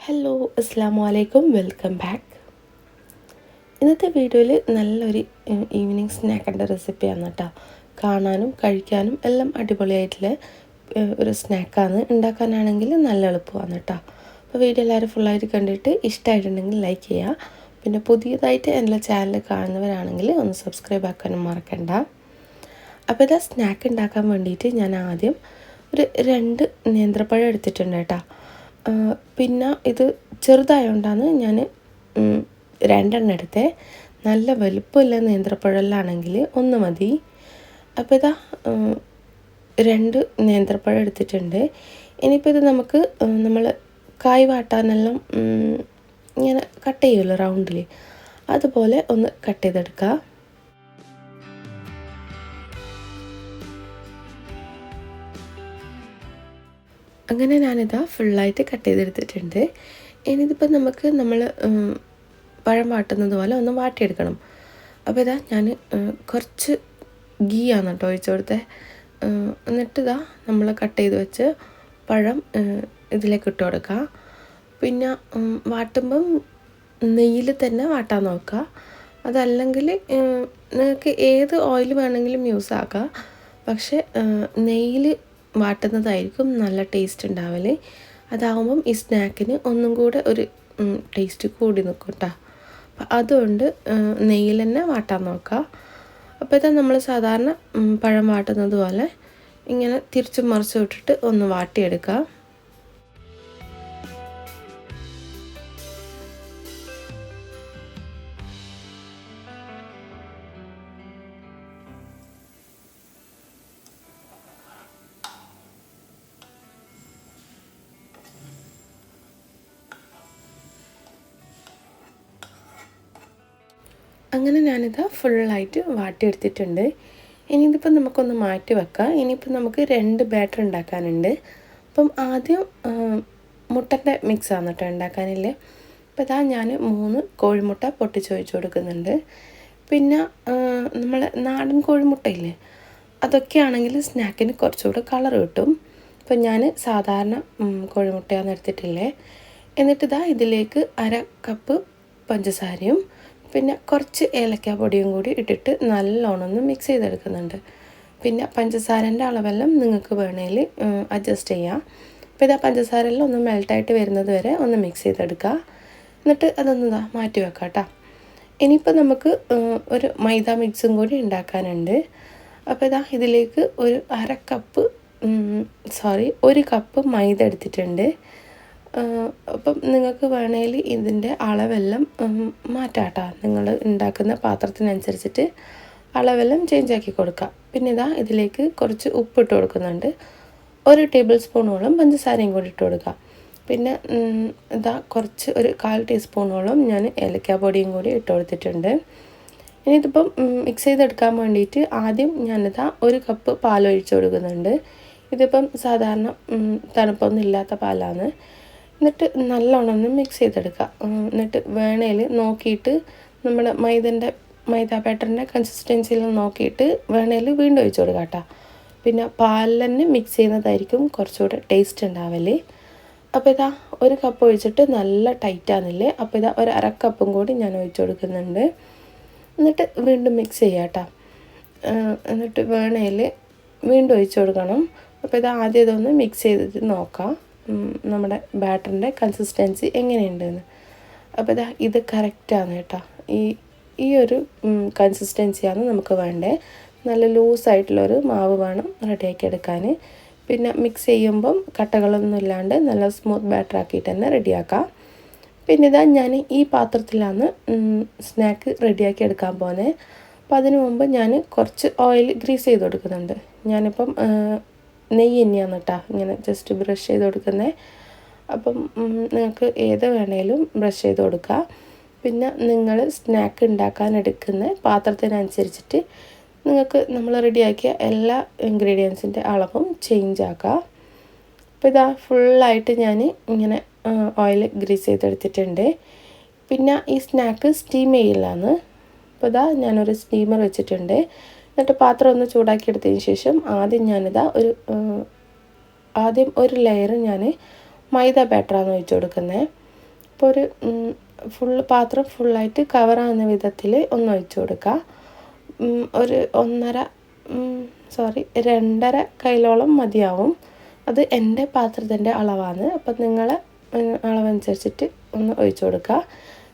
Hello അസ്സാമു അലൈക്കും welcome back. ഇന്നത്തെ വീഡിയോയിൽ നല്ലൊരു ഈവനിങ് സ്നാക്കിൻ്റെ റെസിപ്പിയാണ് കേട്ടോ. കാണാനും കഴിക്കാനും എല്ലാം അടിപൊളിയായിട്ടുള്ള ഒരു സ്നാക്കാണ്. ഉണ്ടാക്കാനാണെങ്കിൽ നല്ല എളുപ്പമാണ് കേട്ടോ. അപ്പോൾ വീഡിയോ എല്ലാവരും ഫുള്ളായിട്ട് കണ്ടിട്ട് ഇഷ്ടമായിട്ടുണ്ടെങ്കിൽ ലൈക്ക് ചെയ്യുക. പിന്നെ പുതിയതായിട്ട് എൻ്റെ ചാനൽ കാണുന്നവരാണെങ്കിൽ ഒന്ന് സബ്സ്ക്രൈബ് ആക്കാനും മറക്കണ്ട. അപ്പോൾ ഇതാ സ്നാക്ക് ഉണ്ടാക്കാൻ വേണ്ടിയിട്ട് ഞാൻ ആദ്യം ഒരു 2 നേന്ത്രപ്പഴം എടുത്തിട്ടുണ്ട് കേട്ടോ. പിന്നെ ഇത് ചെറുതായതുകൊണ്ടാണ് ഞാൻ 2 എടുത്തേ. നല്ല വലുപ്പമില്ല നേന്ത്രപ്പഴലാണെങ്കിൽ 1 മതി. അപ്പോൾ ഇതാ 2 നേന്ത്രപ്പഴം എടുത്തിട്ടുണ്ട്. ഇനിയിപ്പോൾ ഇത് നമുക്ക് നമ്മൾ കായ് വാട്ടാനെല്ലാം ഇങ്ങനെ കട്ട് ചെയ്യുമല്ലോ റൗണ്ടിൽ, അതുപോലെ ഒന്ന് കട്ട് ചെയ്തെടുക്കുക. അങ്ങനെ ഞാനിതാ ഫുള്ളായിട്ട് കട്ട് ചെയ്തെടുത്തിട്ടുണ്ട്. ഇനിയിതിപ്പോൾ നമ്മൾ പഴം വാട്ടുന്നത് പോലെ ഒന്ന് വാട്ടിയെടുക്കണം. അപ്പോൾ ഇതാ ഞാൻ കുറച്ച് ഗീ ആണ് കേട്ടോ ഒഴിച്ചു കൊടുത്തത്. എന്നിട്ട് ഇതാ നമ്മൾ കട്ട് ചെയ്ത് വെച്ച് പഴം ഇതിലേക്ക് ഇട്ട് കൊടുക്കുക. പിന്നെ വാട്ടുമ്പം നെയ്യിൽ തന്നെ വാട്ടാൻ നോക്കുക. അതല്ലെങ്കിൽ നിങ്ങൾക്ക് ഏത് ഓയിൽ വേണമെങ്കിലും യൂസ് ആക്കുക. പക്ഷേ നെയ്യിൽ വാട്ടുന്നതായിരിക്കും നല്ല ടേസ്റ്റ് ഉണ്ടാവല്. അതാവുമ്പം ഈ സ്നാക്കിന് ഒന്നും കൂടെ ഒരു ടേസ്റ്റ് കൂടി നിൽക്കും കേട്ടോ. അപ്പം അതുകൊണ്ട് നെയ്യിൽ തന്നെ വാട്ടാൻ നോക്കുക. അപ്പോൾ ഇതാ നമ്മൾ സാധാരണ പഴം വാട്ടുന്നത് പോലെ ഇങ്ങനെ തിരിച്ചും മറിച്ചും ഇട്ടിട്ട് ഒന്ന് വാട്ടിയെടുക്കുക. അങ്ങനെ ഞാനിതാ ഫുള്ളായിട്ട് വാട്ടിയെടുത്തിട്ടുണ്ട്. ഇനി ഇതിപ്പോൾ നമുക്കൊന്ന് മാറ്റി വെക്കാം. ഇനിയിപ്പോൾ നമുക്ക് 2 ബാറ്റർ ഉണ്ടാക്കാനുണ്ട്. അപ്പം ആദ്യം മുട്ടൻ്റെ മിക്സാണ് കേട്ടോ ഉണ്ടാക്കാനില്ലേ. അപ്പോൾ ഇതാ ഞാൻ 3 കോഴിമുട്ട പൊട്ടിച്ച് ഒഴിച്ച് കൊടുക്കുന്നുണ്ട്. പിന്നെ നമ്മൾ നാടൻ കോഴിമുട്ടയില്ലേ, അതൊക്കെയാണെങ്കിൽ സ്നാക്കിന് കുറച്ചുകൂടെ കളർ കിട്ടും. അപ്പം ഞാൻ സാധാരണ കോഴിമുട്ടയാണ് എടുത്തിട്ടില്ലേ. എന്നിട്ടിതാ ഇതിലേക്ക് 1/2 കപ്പ് പഞ്ചസാരയും പിന്നെ കുറച്ച് ഏലക്ക പൊടിയും കൂടി ഇട്ടിട്ട് നല്ലോണം ഒന്ന് മിക്സ് ചെയ്തെടുക്കുന്നുണ്ട്. പിന്നെ പഞ്ചസാരൻ്റെ അളവെല്ലാം നിങ്ങൾക്ക് വേണമെങ്കിൽ അഡ്ജസ്റ്റ് ചെയ്യാം. അപ്പോൾ ഇതാ പഞ്ചസാരയെല്ലാം ഒന്ന് മെൽട്ടായിട്ട് വരുന്നത് വരെ ഒന്ന് മിക്സ് ചെയ്തെടുക്കുക. എന്നിട്ട് അതൊന്ന് മാറ്റി വെക്കാം കേട്ടോ. ഇനിയിപ്പോൾ നമുക്ക് ഒരു മൈദ മിക്സും കൂടി ഉണ്ടാക്കാനുണ്ട്. അപ്പോൾ ഇതാ ഇതിലേക്ക് ഒരു 1 കപ്പ് മൈദ എടുത്തിട്ടുണ്ട്. അപ്പം നിങ്ങൾക്ക് വേണമെങ്കിൽ ഇതിൻ്റെ അളവെല്ലാം മാറ്റാട്ടോ. നിങ്ങൾ ഉണ്ടാക്കുന്ന പാത്രത്തിനനുസരിച്ചിട്ട് അളവെല്ലാം ചേഞ്ച് ആക്കി കൊടുക്കുക. പിന്നെ ഇതാ ഇതിലേക്ക് കുറച്ച് ഉപ്പിട്ട് കൊടുക്കുന്നുണ്ട്. 1 ടേബിൾ സ്പൂണോളം പഞ്ചസാരയും കൂടി ഇട്ട് കൊടുക്കുക. പിന്നെ ഇതാ കുറച്ച് ഒരു 1/4 ടീസ്പൂണോളം ഞാൻ ഏലക്കാപ്പൊടിയും കൂടി ഇട്ട് കൊടുത്തിട്ടുണ്ട്. ഇനി ഇതിപ്പം മിക്സ് ചെയ്തെടുക്കാൻ വേണ്ടിയിട്ട് ആദ്യം ഞാനിതാ 1 കപ്പ് പാലൊഴിച്ച് കൊടുക്കുന്നുണ്ട്. ഇതിപ്പം സാധാരണ തണുപ്പൊന്നും ഇല്ലാത്ത പാലാണ്. എന്നിട്ട് നല്ലോണം ഒന്ന് മിക്സ് ചെയ്തെടുക്കുക. എന്നിട്ട് വേണേൽ നോക്കിയിട്ട് നമ്മുടെ മൈദ ബാറ്ററിൻ്റെ കൺസിസ്റ്റൻസിയിൽ നോക്കിയിട്ട് വേണേൽ വീണ്ടും ഒഴിച്ച് കൊടുക്കുക കേട്ടോ. പിന്നെ പാലിൽ തന്നെ മിക്സ് ചെയ്യുന്നതായിരിക്കും കുറച്ചുകൂടെ ടേസ്റ്റ് ഉണ്ടാവല്. അപ്പോൾ ഇതാ 1 കപ്പ് ഒഴിച്ചിട്ട് നല്ല ടൈറ്റാന്നില്ലേ. അപ്പോൾ ഇതാ ഒരു 1/2 കപ്പും കൂടി ഞാൻ ഒഴിച്ച് കൊടുക്കുന്നുണ്ട്. എന്നിട്ട് വീണ്ടും മിക്സ് ചെയ്യുക കേട്ടോ. എന്നിട്ട് വേണേൽ വീണ്ടും ഒഴിച്ച് കൊടുക്കണം. അപ്പോൾ ഇത് ആദ്യം ഇതൊന്ന് മിക്സ് ചെയ്തിട്ട് നോക്കാം നമ്മുടെ ബാറ്ററിൻ്റെ കൺസിസ്റ്റൻസി എങ്ങനെയുണ്ടെന്ന്. അപ്പോൾ ഇതാ ഇത് കറക്റ്റാണ് കേട്ടോ. ഈ ഒരു കൺസിസ്റ്റൻസിയാണ് നമുക്ക് വേണ്ടത്. നല്ല ലൂസായിട്ടുള്ളൊരു മാവ് വേണം റെഡിയാക്കി എടുക്കാൻ. പിന്നെ മിക്സ് ചെയ്യുമ്പം കട്ടകളൊന്നും ഇല്ലാണ്ട് നല്ല സ്മൂത്ത് ബാറ്റർ ആക്കിയിട്ട് തന്നെ റെഡിയാക്കാം. പിന്നെ ഇതാ ഞാൻ ഈ പാത്രത്തിലാണ് സ്നാക്ക് റെഡിയാക്കി എടുക്കാൻ പോകുന്നത്. അപ്പോൾ അതിന് മുമ്പ് ഞാൻ കുറച്ച് ഓയിൽ ഗ്രീസ് ചെയ്ത് കൊടുക്കുന്നുണ്ട്. ഞാനിപ്പം നെയ്യ് തന്നെയാണ് കേട്ടോ ഇങ്ങനെ ജസ്റ്റ് ബ്രഷ് ചെയ്ത് കൊടുക്കുന്നത്. അപ്പം നിങ്ങൾക്ക് ഏത് വേണേലും ബ്രഷ് ചെയ്ത് കൊടുക്കുക. പിന്നെ നിങ്ങൾ സ്നാക്ക് ഉണ്ടാക്കാൻ എടുക്കുന്ന പാത്രത്തിനനുസരിച്ചിട്ട് നിങ്ങൾക്ക് നമ്മൾ റെഡിയാക്കിയ എല്ലാ ഇൻഗ്രീഡിയൻസിൻ്റെ അളവും ചേഞ്ച് ആക്കുക. അപ്പോൾ ഇതാ ഫുള്ളായിട്ട് ഞാൻ ഇങ്ങനെ ഓയിൽ ഗ്രീസ് ചെയ്തെടുത്തിട്ടുണ്ട്. പിന്നെ ഈ സ്നാക്ക് സ്റ്റീം ചെയ്യില്ലാന്ന്. അപ്പോൾ ഇതാ ഞാനൊരു സ്റ്റീമർ വെച്ചിട്ടുണ്ട്. എന്നിട്ട് പാത്രം ഒന്ന് ചൂടാക്കി എടുത്തതിന് ശേഷം ആദ്യം ഒരു ലെയർ ഞാൻ മൈദ ബാറ്ററാണ് ഒഴിച്ച് കൊടുക്കുന്നത്. അപ്പോൾ ഒരു പാത്രം ഫുള്ളായിട്ട് കവറാകുന്ന വിധത്തിൽ ഒന്ന് ഒഴിച്ചു കൊടുക്കുക. ഒരു 2.5 കൈയിലോളം മതിയാവും. അത് എൻ്റെ പാത്രത്തിൻ്റെ അളവാണ്. അപ്പം നിങ്ങളെ അളവനുസരിച്ചിട്ട് ഒന്ന് ഒഴിച്ചു കൊടുക്കുക.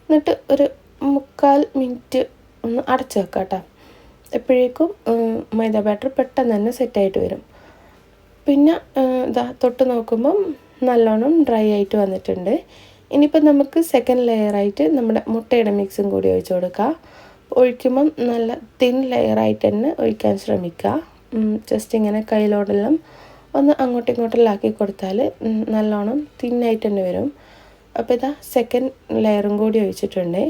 എന്നിട്ട് ഒരു 3/4 മിനിറ്റ് ഒന്ന് അടച്ചു വെക്കുക കേട്ടോ. എപ്പോഴേക്കും മൈദ ബാറ്റർ പെട്ടെന്ന് തന്നെ സെറ്റായിട്ട് വരും. പിന്നെ തൊട്ട് നോക്കുമ്പം നല്ലോണം ഡ്രൈ ആയിട്ട് വന്നിട്ടുണ്ട്. ഇനിയിപ്പോൾ നമുക്ക് സെക്കൻഡ് ലെയറായിട്ട് നമ്മുടെ മുട്ടയുടെ മിക്സും കൂടി ഒഴിച്ചു കൊടുക്കുക. ഒഴിക്കുമ്പം നല്ല തിൻ ലെയറായിട്ട് തന്നെ ഒഴിക്കാൻ ശ്രമിക്കുക. ജസ്റ്റ് ഇങ്ങനെ കയ്യിലോടെല്ലാം ഒന്ന് അങ്ങോട്ടും ഇങ്ങോട്ടെല്ലാം ആക്കി കൊടുത്താൽ നല്ലോണം തിന്നായിട്ട് തന്നെ വരും. അപ്പോൾ സെക്കൻഡ് ലെയറും കൂടി ഒഴിച്ചിട്ടുണ്ട്.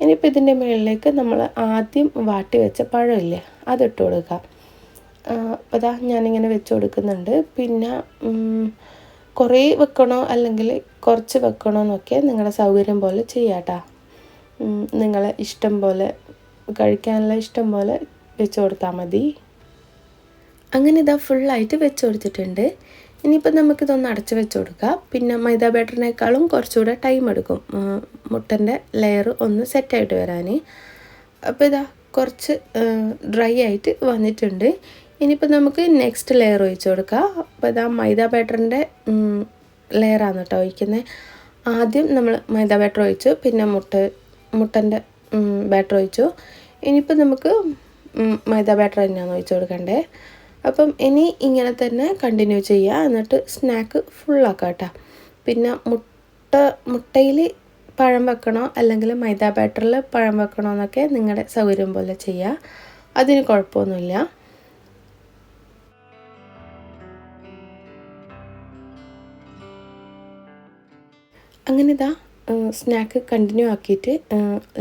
ഇനിയിപ്പോൾ ഇതിൻ്റെ മുകളിലേക്ക് നമ്മൾ ആദ്യം വാട്ടി വെച്ച പഴമില്ലേ അതിട്ട് കൊടുക്കുക. അപ്പോൾ ഞാനിങ്ങനെ വെച്ച് കൊടുക്കുന്നുണ്ട്. പിന്നെ കുറേ വെക്കണോ അല്ലെങ്കിൽ കുറച്ച് വെക്കണോ എന്നൊക്കെ നിങ്ങളുടെ സൗകര്യം പോലെ ചെയ്യാട്ടോ. നിങ്ങളെ ഇഷ്ടം പോലെ കഴിക്കാനുള്ള ഇഷ്ടം പോലെ വെച്ച് കൊടുത്താൽ മതി. അങ്ങനെ ഫുള്ളായിട്ട് വെച്ച് കൊടുത്തിട്ടുണ്ട്. ഇനിയിപ്പോൾ നമുക്കിതൊന്ന് അടച്ച് വെച്ച് കൊടുക്കാം. പിന്നെ മൈദ ബാറ്ററിനേക്കാളും കുറച്ചുകൂടെ ടൈം എടുക്കും മുട്ടൻ്റെ ലെയർ ഒന്ന് സെറ്റായിട്ട് വരാൻ. അപ്പോൾ കുറച്ച് ഡ്രൈ ആയിട്ട് വന്നിട്ടുണ്ട്. ഇനിയിപ്പോൾ നമുക്ക് നെക്സ്റ്റ് ലെയർ ഒഴിച്ച് കൊടുക്കാം. അപ്പോൾ മൈദ ബാറ്ററിൻ്റെ ലെയറാണ് കേട്ടോ ഒഴിക്കുന്നത്. ആദ്യം നമ്മൾ മൈദ ബാറ്റർ ഒഴിച്ചു, പിന്നെ മുട്ടൻ്റെ ബാറ്റർ ഒഴിച്ചു. ഇനിയിപ്പോൾ നമുക്ക് മൈദ ബാറ്റർ തന്നെയാണ് ഒഴിച്ച് കൊടുക്കണ്ടേ. അപ്പം ഇനി ഇങ്ങനെ തന്നെ കണ്ടിന്യൂ ചെയ്യുക. എന്നിട്ട് സ്നാക്ക് ഫുള്ളാക്കുക കേട്ടോ. പിന്നെ മുട്ടയിൽ പഴം വെക്കണോ അല്ലെങ്കിൽ മൈദ ബാറ്ററിൽ പഴം വെക്കണോ എന്നൊക്കെ നിങ്ങളുടെ സൗകര്യം പോലെ ചെയ്യുക. അതിന് കുഴപ്പമൊന്നുമില്ല. അങ്ങനെ സ്നാക്ക് കണ്ടിന്യൂ ആക്കിയിട്ട്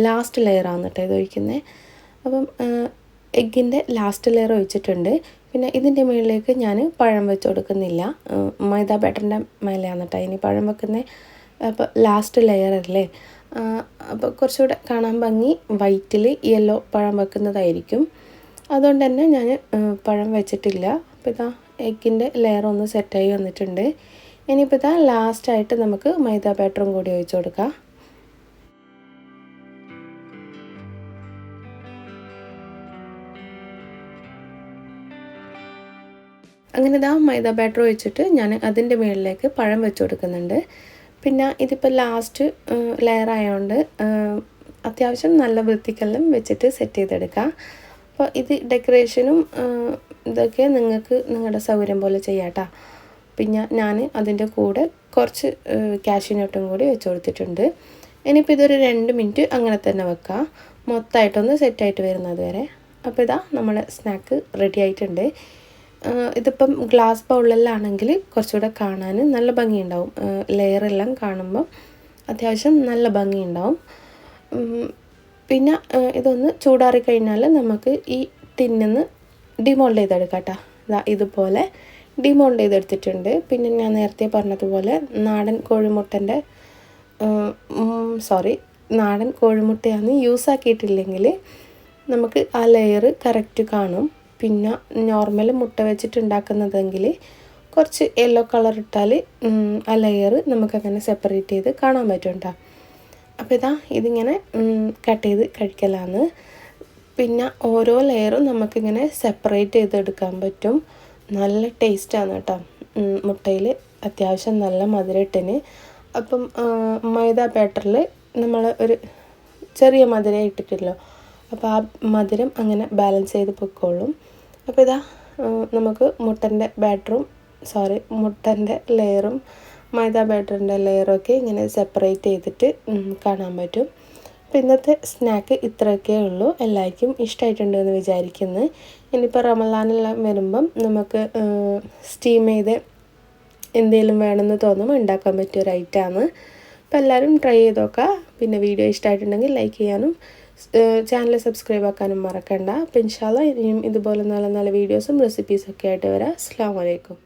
ലാസ്റ്റ് ലെയറാണ് കേട്ടോ ഇത് ഒഴിക്കുന്നത്. അപ്പം എഗ്ഗിൻ്റെ ലാസ്റ്റ് ലെയർ ഒഴിച്ചിട്ടുണ്ട്. പിന്നെ ഇതിൻ്റെ മുകളിലേക്ക് ഞാൻ പഴം വെച്ച് കൊടുക്കുന്നില്ല. മൈദ ബാറ്ററിൻ്റെ മേലെയാണ് കേട്ടോ ഇനി പഴം വെക്കുന്നത്. അപ്പോൾ ലാസ്റ്റ് ലെയർ അല്ലേ, അപ്പോൾ കുറച്ചുകൂടെ കാണാൻ ഭംഗി വൈറ്റിൽ യെല്ലോ പഴം വെക്കുന്നതായിരിക്കും. അതുകൊണ്ട് തന്നെ ഞാൻ പഴം വെച്ചിട്ടില്ല. അപ്പോൾ എഗ്ഗിൻ്റെ ലെയർ ഒന്ന് സെറ്റായി വന്നിട്ടുണ്ട്. ഇനിയിപ്പോൾ ലാസ്റ്റായിട്ട് നമുക്ക് മൈദ ബാറ്ററും കൂടി ഒഴിച്ച് കൊടുക്കാം. അങ്ങനെ മൈദ ബാറ്റർ ഒഴിച്ചിട്ട് ഞാൻ അതിൻ്റെ മുകളിലേക്ക് പഴം വെച്ച് കൊടുക്കുന്നുണ്ട്. പിന്നെ ഇതിപ്പോൾ ലാസ്റ്റ് ലെയർ ആയതുകൊണ്ട് അത്യാവശ്യം നല്ല വൃത്തിക്കെല്ലാം വെച്ചിട്ട് സെറ്റ് ചെയ്തെടുക്കാം. അപ്പോൾ ഇത് ഡെക്കറേഷനും ഇതൊക്കെ നിങ്ങൾക്ക് നിങ്ങളുടെ സൗകര്യം പോലെ ചെയ്യാട്ടോ. പിന്നെ ഞാൻ അതിൻ്റെ കൂടെ കുറച്ച് കാഷ്യൂനട്ടും കൂടി വെച്ച് കൊടുത്തിട്ടുണ്ട്. ഇനിയിപ്പോൾ ഇതൊരു 2 മിനിറ്റ് അങ്ങനെ തന്നെ വെക്കാം, മൊത്തമായിട്ടൊന്ന് സെറ്റായിട്ട് വരുന്നത് വരെ. അപ്പോൾ നമ്മുടെ സ്നാക്ക് റെഡി ആയിട്ടുണ്ട്. ഇതിപ്പം ഗ്ലാസ് ബൗളിലാണെങ്കിൽ കുറച്ചുകൂടെ കാണാൻ നല്ല ഭംഗിയുണ്ടാവും. ലെയറെല്ലാം കാണുമ്പം അത്യാവശ്യം നല്ല ഭംഗിയുണ്ടാവും. പിന്നെ ഇതൊന്ന് ചൂടാറി കഴിഞ്ഞാൽ നമുക്ക് ഈ ടിന്നിന്ന് ഡിമോൾഡ് ചെയ്തെടുക്കാം കേട്ടോ. ഇതുപോലെ ഡിമോൾഡ് ചെയ്തെടുത്തിട്ടുണ്ട്. പിന്നെ ഞാൻ നേരത്തെ പറഞ്ഞതുപോലെ നാടൻ കോഴിമുട്ടയാണ് യൂസ് ആക്കിയിട്ടില്ലെങ്കിൽ നമുക്ക് ആ ലെയർ കറക്റ്റ് കാണും. പിന്നെ നോർമൽ മുട്ട വെച്ചിട്ട് ഉണ്ടാക്കുന്നതെങ്കിൽ കുറച്ച് യെല്ലോ കളർ ഇട്ടാൽ ആ ലെയർ നമുക്കങ്ങനെ സെപ്പറേറ്റ് ചെയ്ത് കാണാൻ പറ്റും. അപ്പോൾ ഇതിങ്ങനെ കട്ട് ചെയ്ത് കഴിക്കലാണ്. പിന്നെ ഓരോ ലെയറും നമുക്കിങ്ങനെ സെപ്പറേറ്റ് ചെയ്തെടുക്കാൻ പറ്റും. നല്ല ടേസ്റ്റാണ് കേട്ടോ. മുട്ടയിൽ അത്യാവശ്യം നല്ല മധുരത്തിന്. അപ്പം മൈദ ബാറ്ററിൽ നമ്മൾ ഒരു ചെറിയ മധുരം ഇട്ടിട്ടില്ലോ, അപ്പോൾ ആ മധുരം അങ്ങനെ ബാലൻസ് ചെയ്ത് പൊയ്ക്കോളും. അപ്പോൾ നമുക്ക് മുട്ടൻ്റെ ലെയറും മൈദ ബാറ്ററിൻ്റെ ലെയറൊക്കെ ഇങ്ങനെ സെപ്പറേറ്റ് ചെയ്തിട്ട് കാണാൻ പറ്റും. അപ്പോൾ ഇന്നത്തെ സ്നാക്ക് ഇത്രയൊക്കെ ഉള്ളൂ. എല്ലാവർക്കും ഇഷ്ടമായിട്ടുണ്ടെന്ന് വിചാരിക്കുന്നു. ഇനിയിപ്പോൾ റമളാനെല്ലാം വരുമ്പം നമുക്ക് സ്റ്റീം ചെയ്ത് എന്തെങ്കിലും വേണമെന്ന് തോന്നുമ്പോൾ ഉണ്ടാക്കാൻ പറ്റിയൊരു ഐറ്റമാണ്. അപ്പോൾ എല്ലാവരും ട്രൈ ചെയ്ത് നോക്കുക. പിന്നെ വീഡിയോ ഇഷ്ടമായിട്ടുണ്ടെങ്കിൽ ലൈക്ക് ചെയ്യാനും ചാനൽ സബ്സ്ക്രൈബ് ആക്കാനും മറക്കണ്ട. അപ്പോൾ ഇൻഷാ അല്ലാഹ് ഇനിയും ഇതുപോലെ നല്ല നല്ല വീഡിയോസും റെസിപ്പീസൊക്കെ ആയിട്ട് വരാം. അസ്സലാമു അലൈക്കും.